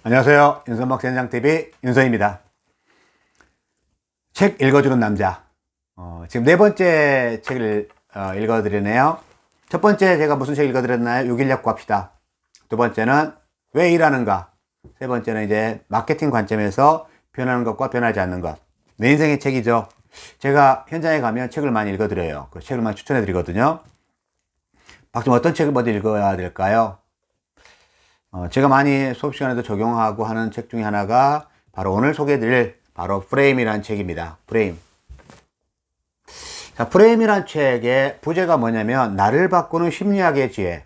안녕하세요. 윤선박 센장TV 윤선입니다. 책 읽어주는 남자. 지금 네 번째 책을 읽어드리네요. 첫 번째 제가 무슨 책 읽어드렸나요? 6인력 구합시다. 두 번째는 왜 일하는가. 세 번째는 이제 마케팅 관점에서 변하는 것과 변하지 않는 것. 내 인생의 책이죠. 제가 현장에 가면 책을 많이 읽어드려요. 그 책을 많이 추천해드리거든요. 박좀 어떤 책을 먼저 읽어야 될까요? 제가 많이 수업 시간에도 적용하고 하는 책 중에 하나가 바로 오늘 소개해드릴 바로 프레임이라는 책입니다. 프레임. 자, 프레임이라는 책의 부제가 뭐냐면 나를 바꾸는 심리학의 지혜.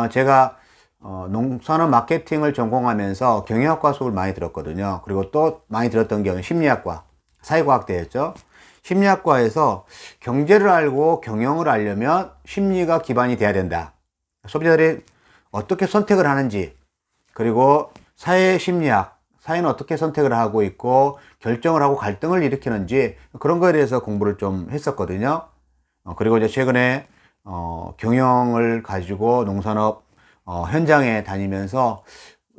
제가 농산업 마케팅을 전공하면서 경영학과 수업을 많이 들었거든요. 그리고 또 많이 들었던 게 심리학과, 사회과학대였죠. 심리학과에서 경제를 알고 경영을 알려면 심리가 기반이 돼야 된다. 소비자들이 어떻게 선택을 하는지, 그리고 사회 심리학, 사회는 어떻게 선택을 하고 있고 결정을 하고 갈등을 일으키는지 그런 거에 대해서 공부를 좀 했었거든요. 그리고 이제 최근에 경영을 가지고 농산업 현장에 다니면서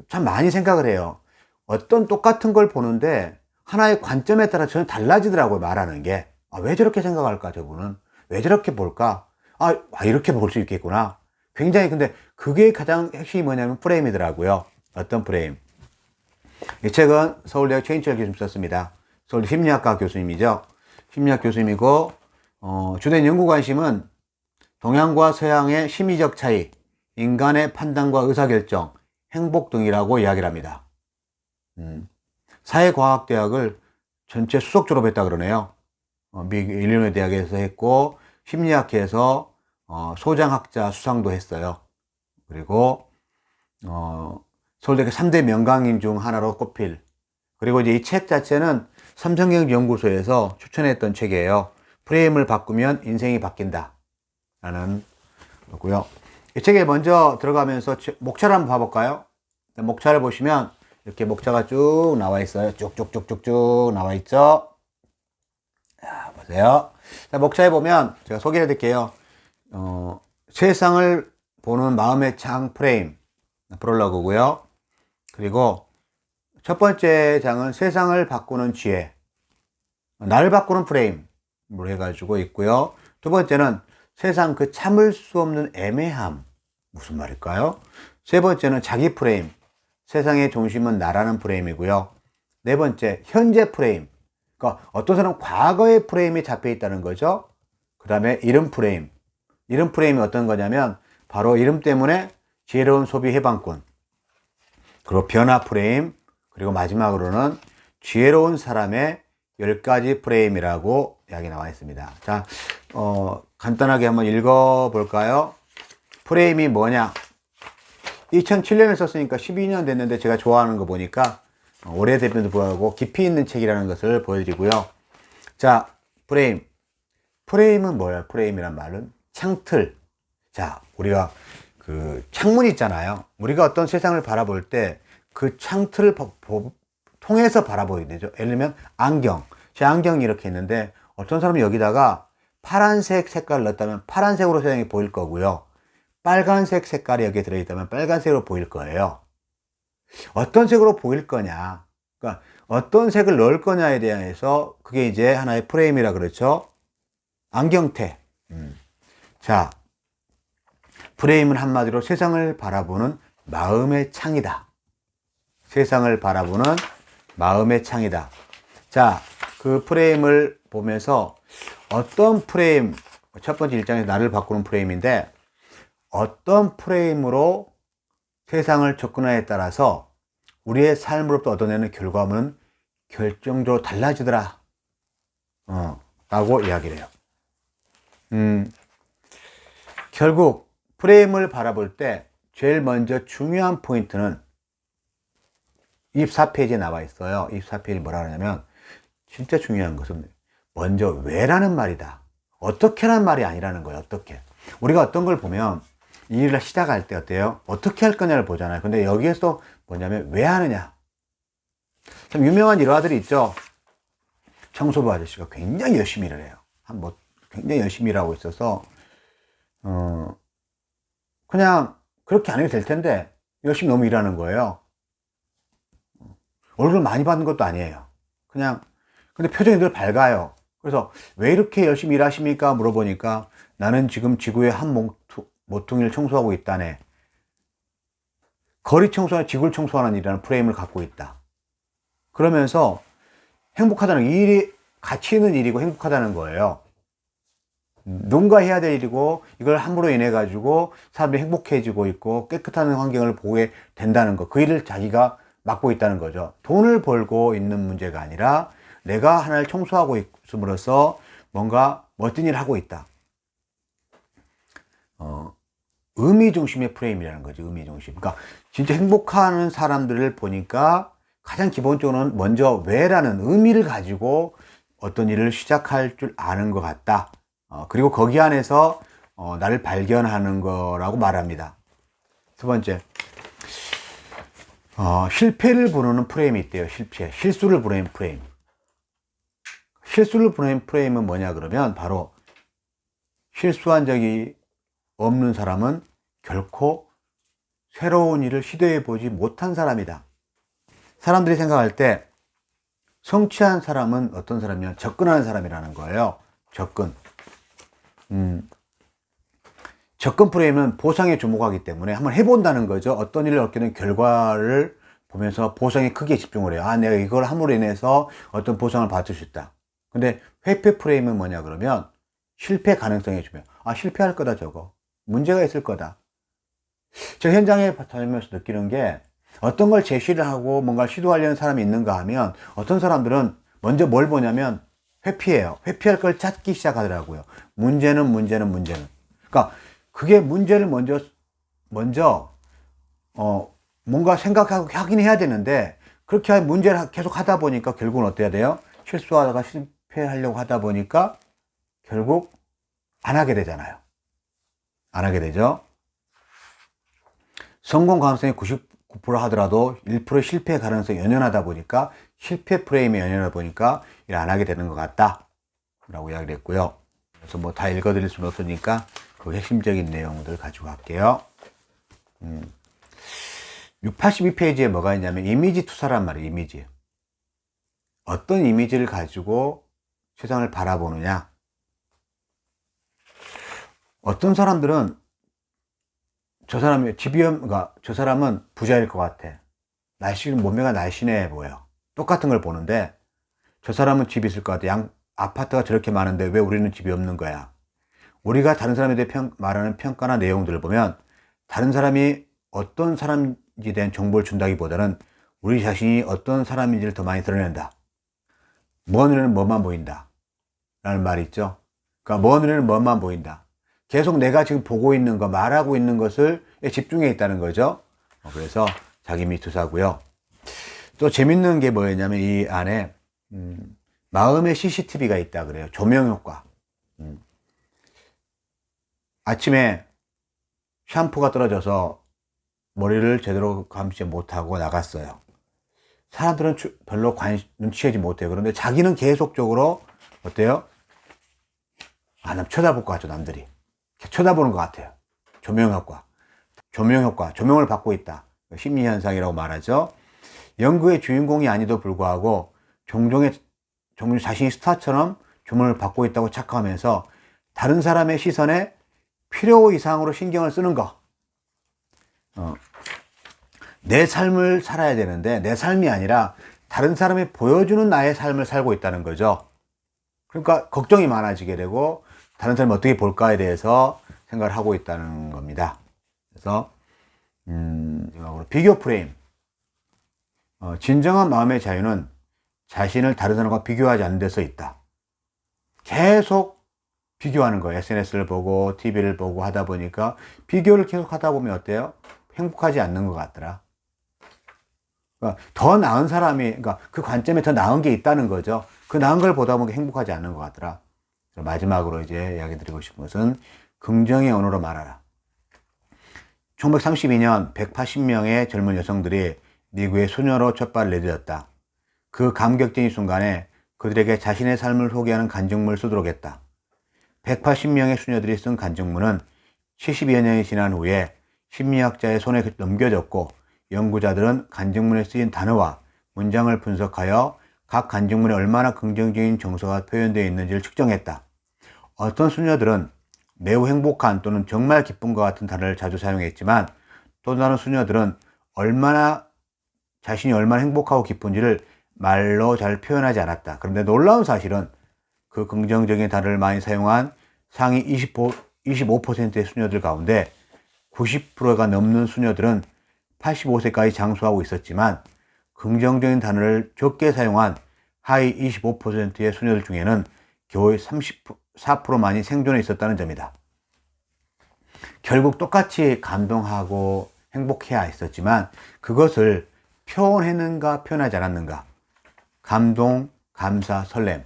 참 많이 생각을 해요. 어떤 똑같은 걸 보는데 하나의 관점에 따라 전혀 달라지더라고요. 말하는 게. 왜 저렇게 생각할까 저분은? 왜 저렇게 볼까? 이렇게 볼 수 있겠구나. 굉장히 근데 그게 가장 핵심이 뭐냐면 프레임이더라고요. 어떤 프레임? 이 책은 서울대학 최인철 교수님 썼습니다. 서울대 심리학과 교수님이죠. 심리학 교수님이고 주된 연구 관심은 동양과 서양의 심리적 차이, 인간의 판단과 의사결정, 행복 등이라고 이야기를 합니다. 사회과학대학을 전체 수석 졸업했다 그러네요. 미국 일리노이 대학에서 했고 심리학회에서 소장학자 수상도 했어요. 그리고 서울대학교 3대 명강인 중 하나로 꼽힐. 그리고 이제 이 책 자체는 삼성경제연구소에서 추천했던 책이에요. 프레임을 바꾸면 인생이 바뀐다 라는 거고요. 이 책에 먼저 들어가면서 목차를 한번 봐볼까요? 목차를 보시면 이렇게 목차가 쭉 나와 있어요. 쭉쭉쭉쭉쭉 나와 있죠. 자, 보세요. 자, 목차에 보면 제가 소개해 드릴게요. 세상을 보는 마음의 창 프레임 프롤로그고요. 그리고 첫 번째 장은 세상을 바꾸는 지혜, 나를 바꾸는 프레임으로 해가지고 있고요. 두 번째는 세상 그 참을 수 없는 애매함, 무슨 말일까요? 세 번째는 자기 프레임, 세상의 중심은 나라는 프레임이고요. 네 번째 현재 프레임, 그러니까 어떤 사람은 과거의 프레임이 잡혀 있다는 거죠. 그 다음에 이름 프레임, 이름 프레임이 어떤 거냐면 바로 이름 때문에 지혜로운 소비 해방권, 그리고 변화 프레임, 그리고 마지막으로는 지혜로운 사람의 10가지 프레임이라고 이야기 나와 있습니다. 자, 간단하게 한번 읽어볼까요? 프레임이 뭐냐? 2007년에 썼으니까 12년 됐는데 제가 좋아하는 거 보니까 오래됨에도 불구하고 깊이 있는 책이라는 것을 보여드리고요. 자, 프레임. 프레임은 뭐야? 프레임이란 말은 창틀. 자, 우리가 그 창문 있잖아요. 우리가 어떤 세상을 바라볼 때 그 창틀을 통해서 바라보게 되죠. 예를 들면 안경. 제 안경이 이렇게 있는데 어떤 사람은 여기다가 파란색 색깔을 넣었다면 파란색으로 세상이 보일 거고요. 빨간색 색깔이 여기에 들어있다면 빨간색으로 보일 거예요. 어떤 색으로 보일 거냐. 그러니까 어떤 색을 넣을 거냐에 대해서 그게 이제 하나의 프레임이라 그렇죠. 안경테. 자, 프레임은 한마디로 세상을 바라보는 마음의 창이다. 세상을 바라보는 마음의 창이다. 자, 그 프레임을 보면서 어떤 프레임, 첫 번째 1장에서 나를 바꾸는 프레임인데 어떤 프레임으로 세상을 접근하에 따라서 우리의 삶으로부터 얻어내는 결과물은 결정적으로 달라지더라. 라고 이야기를 해요. 결국 프레임을 바라볼 때 제일 먼저 중요한 포인트는 24페이지에 나와 있어요. 24페이지 뭐라 하냐면 진짜 중요한 것은 먼저 왜라는 말이다. 어떻게라는 말이 아니라는 거예요. 어떻게. 우리가 어떤 걸 보면 이 일을 시작할 때 어때요? 어떻게 할 거냐를 보잖아요. 근데 여기에서 뭐냐면 왜 하느냐. 참 유명한 일화들이 있죠. 청소부 아저씨가 굉장히 열심히 일을 해요. 굉장히 열심히 일하고 있어서 그냥 그렇게 안 해도 될 텐데 열심히 너무 일하는 거예요. 월급을 많이 받는 것도 아니에요. 그냥 근데 표정이 늘 밝아요. 그래서 왜 이렇게 열심히 일하십니까? 물어보니까 나는 지금 지구의 한 모퉁이를 청소하고 있다네. 거리 청소나 지구를 청소하는 일이라는 프레임을 갖고 있다. 그러면서 행복하다는 일이 가치 있는 일이고 행복하다는 거예요. 누군가 해야 될 일이고 이걸 함으로 인해 가지고 사람들이 행복해지고 있고 깨끗한 환경을 보게 된다는 거. 그 일을 자기가 맡고 있다는 거죠. 돈을 벌고 있는 문제가 아니라 내가 하나를 청소하고 있음으로써 뭔가 멋진 일을 하고 있다. 의미 중심의 프레임이라는 거죠. 의미 중심. 그러니까 진짜 행복하는 사람들을 보니까 가장 기본적으로는 먼저 왜라는 의미를 가지고 어떤 일을 시작할 줄 아는 것 같다. 그리고 거기 안에서 나를 발견하는 거라고 말합니다. 두 번째, 실패를 부르는 프레임이 있대요. 실수를 부르는 프레임. 실수를 부르는 프레임은 뭐냐 그러면 바로 실수한 적이 없는 사람은 결코 새로운 일을 시도해 보지 못한 사람이다. 사람들이 생각할 때 성취한 사람은 어떤 사람이냐? 접근하는 사람이라는 거예요. 접근. 접근 프레임은 보상에 주목하기 때문에 한번 해본다는 거죠. 어떤 일을 얻게 된 결과를 보면서 보상에 크게 집중을 해요. 내가 이걸 함으로 인해서 어떤 보상을 받을 수 있다. 근데 회피 프레임은 뭐냐 그러면 실패 가능성에 주면 실패할 거다 저거. 문제가 있을 거다. 저 현장에 다니면서 느끼는 게 어떤 걸 제시를 하고 뭔가 시도하려는 사람이 있는가 하면 어떤 사람들은 먼저 뭘 보냐면 회피해요. 회피할 걸 찾기 시작하더라고요. 문제는. 그러니까 그게 문제를 먼저 뭔가 생각하고 하긴 해야 되는데 그렇게 문제를 계속 하다 보니까 결국은 어때야 돼요? 실수하다가 실패하려고 하다 보니까 결국 안 하게 되잖아요. 안 하게 되죠. 성공 가능성이 99% 하더라도 1% 실패 가능성이 연연하다 보니까 실패 프레임이 연연하다 보니까 일 안 하게 되는 것 같다 라고 이야기를 했고요. 그래서 뭐 다 읽어드릴 수는 없으니까 그 핵심적인 내용들 가지고 갈게요. 82페이지에 뭐가 있냐면 이미지 투사란 말이에요. 이미지. 어떤 이미지를 가지고 세상을 바라보느냐. 어떤 사람들은 저 사람은 부자일 것 같아. 몸매가 날씬해 보여. 똑같은 걸 보는데 저 사람은 집이 있을 것 같아. 아파트가 저렇게 많은데 왜 우리는 집이 없는 거야? 우리가 다른 사람에 대해 말하는 평가나 내용들을 보면 다른 사람이 어떤 사람인지에 대한 정보를 준다기보다는 우리 자신이 어떤 사람인지를 더 많이 드러낸다. 먼 눈에는 뭐만 보인다 라는 말이 있죠. 그러니까 먼 눈에는 뭐만 보인다. 계속 내가 지금 보고 있는 거, 말하고 있는 것을 집중해 있다는 거죠. 그래서 자기 미투사고요. 또 재밌는 게 뭐였냐면 이 안에 마음의 CCTV가 있다 그래요. 조명 효과. 아침에 샴푸가 떨어져서 머리를 제대로 감지 못하고 나갔어요. 사람들은 별로 눈치채지 못해요. 그런데 자기는 계속적으로 어때요? 남 쳐다볼 것 같죠, 남들이. 쳐다보는 것 같아요. 조명 효과. 조명을 받고 있다. 심리현상이라고 말하죠. 연구의 주인공이 아니도 불구하고 종종 자신이 스타처럼 조명을 받고 있다고 착각하면서 다른 사람의 시선에 필요 이상으로 신경을 쓰는 거. 내 삶을 살아야 되는데 내 삶이 아니라 다른 사람이 보여주는 나의 삶을 살고 있다는 거죠. 그러니까 걱정이 많아지게 되고 다른 사람이 어떻게 볼까에 대해서 생각을 하고 있다는 겁니다. 그래서 비교 프레임. 진정한 마음의 자유는 자신을 다른 사람과 비교하지 않는 데서 있다. 계속 비교하는 거예요. SNS를 보고 TV를 보고 하다 보니까 비교를 계속 하다 보면 어때요? 행복하지 않는 것 같더라. 그러니까 더 나은 사람이, 그러니까 그 관점에 더 나은 게 있다는 거죠. 그 나은 걸 보다 보니까 행복하지 않는 것 같더라. 마지막으로 이제 이야기 드리고 싶은 것은 긍정의 언어로 말하라. 1932년 180명의 젊은 여성들이 미국의 소녀로 첫 발을 내디뎠다. 그 감격적인 순간에 그들에게 자신의 삶을 소개하는 간증문을 쓰도록 했다. 180명의 수녀들이 쓴 간증문은 70여 년이 지난 후에 심리학자의 손에 넘겨졌고 연구자들은 간증문에 쓰인 단어와 문장을 분석하여 각 간증문에 얼마나 긍정적인 정서가 표현되어 있는지를 측정했다. 어떤 수녀들은 매우 행복한 또는 정말 기쁜 것 같은 단어를 자주 사용했지만 또 다른 수녀들은 자신이 얼마나 행복하고 기쁜지를 말로 잘 표현하지 않았다. 그런데 놀라운 사실은 그 긍정적인 단어를 많이 사용한 상위 25%의 수녀들 가운데 90%가 넘는 수녀들은 85세까지 장수하고 있었지만 긍정적인 단어를 적게 사용한 하위 25%의 수녀들 중에는 겨우 34%만이 생존해 있었다는 점이다. 결국 똑같이 감동하고 행복해야 했었지만 그것을 표현했는가 표현하지 않았는가, 감동, 감사, 설렘이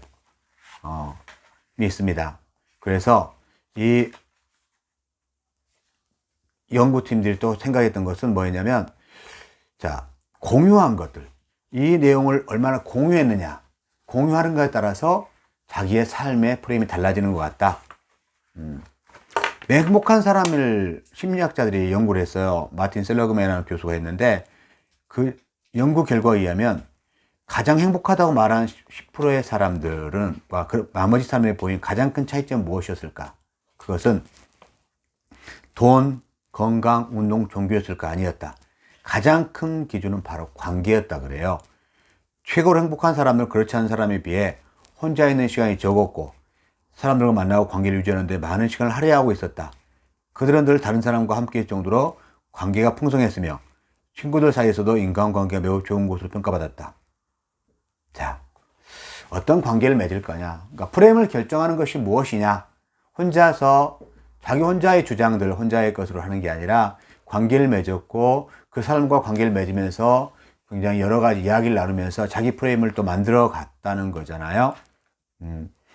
있습니다. 그래서 이 연구팀들이 또 생각했던 것은 뭐였냐면, 자, 공유한 것들, 이 내용을 얼마나 공유했느냐, 공유하는가에 따라서 자기의 삶의 프레임이 달라지는 것 같다. 행복한 사람을 심리학자들이 연구를 했어요. 마틴 셀러그맨이라는 교수가 했는데 그 연구 결과에 의하면 가장 행복하다고 말하는 10%의 사람들은 나머지 사람들이 보인 가장 큰 차이점은 무엇이었을까? 그것은 돈, 건강, 운동, 종교였을까? 아니었다. 가장 큰 기준은 바로 관계였다 그래요. 최고로 행복한 사람은 그렇지 않은 사람에 비해 혼자 있는 시간이 적었고 사람들과 만나고 관계를 유지하는데 많은 시간을 할애하고 있었다. 그들은 늘 다른 사람과 함께 있을 정도로 관계가 풍성했으며 친구들 사이에서도 인간관계가 매우 좋은 것으로 평가받았다. 자, 어떤 관계를 맺을 거냐, 그러니까 프레임을 결정하는 것이 무엇이냐, 혼자서 자기 혼자의 주장들, 혼자의 것으로 하는 게 아니라 관계를 맺었고 그 사람과 관계를 맺으면서 굉장히 여러 가지 이야기를 나누면서 자기 프레임을 또 만들어 갔다는 거잖아요.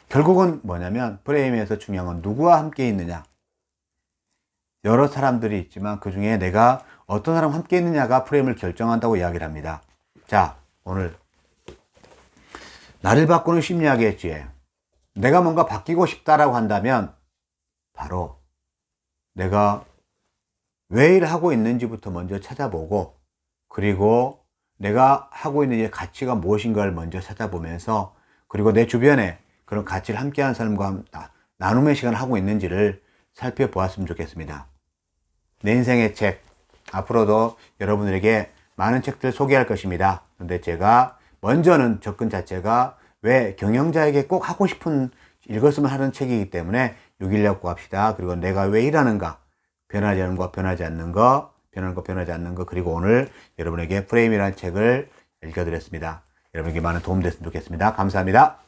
결국은 뭐냐면 프레임에서 중요한 건 누구와 함께 있느냐. 여러 사람들이 있지만 그 중에 내가 어떤 사람과 함께 있느냐가 프레임을 결정한다고 이야기를 합니다. 자, 오늘 나를 바꾸는 심리학의 지혜. 내가 뭔가 바뀌고 싶다라고 한다면 바로 내가 왜 일을 하고 있는지부터 먼저 찾아보고, 그리고 내가 하고 있는 일의 가치가 무엇인가를 먼저 찾아보면서, 그리고 내 주변에 그런 가치를 함께하는 사람과 나눔의 시간을 하고 있는지를 살펴보았으면 좋겠습니다. 내 인생의 책, 앞으로도 여러분들에게 많은 책들 소개할 것입니다. 그런데 제가 먼저는 접근 자체가 왜 경영자에게 꼭 하고 싶은 읽었으면 하는 책이기 때문에 6.16 구합시다. 그리고 내가 왜 일하는가, 변하지 않는 거, 변하지 않는 거, 변하는 거, 변하지 않는 거, 그리고 오늘 여러분에게 프레임이라는 책을 읽어드렸습니다. 여러분에게 많은 도움 됐으면 좋겠습니다. 감사합니다.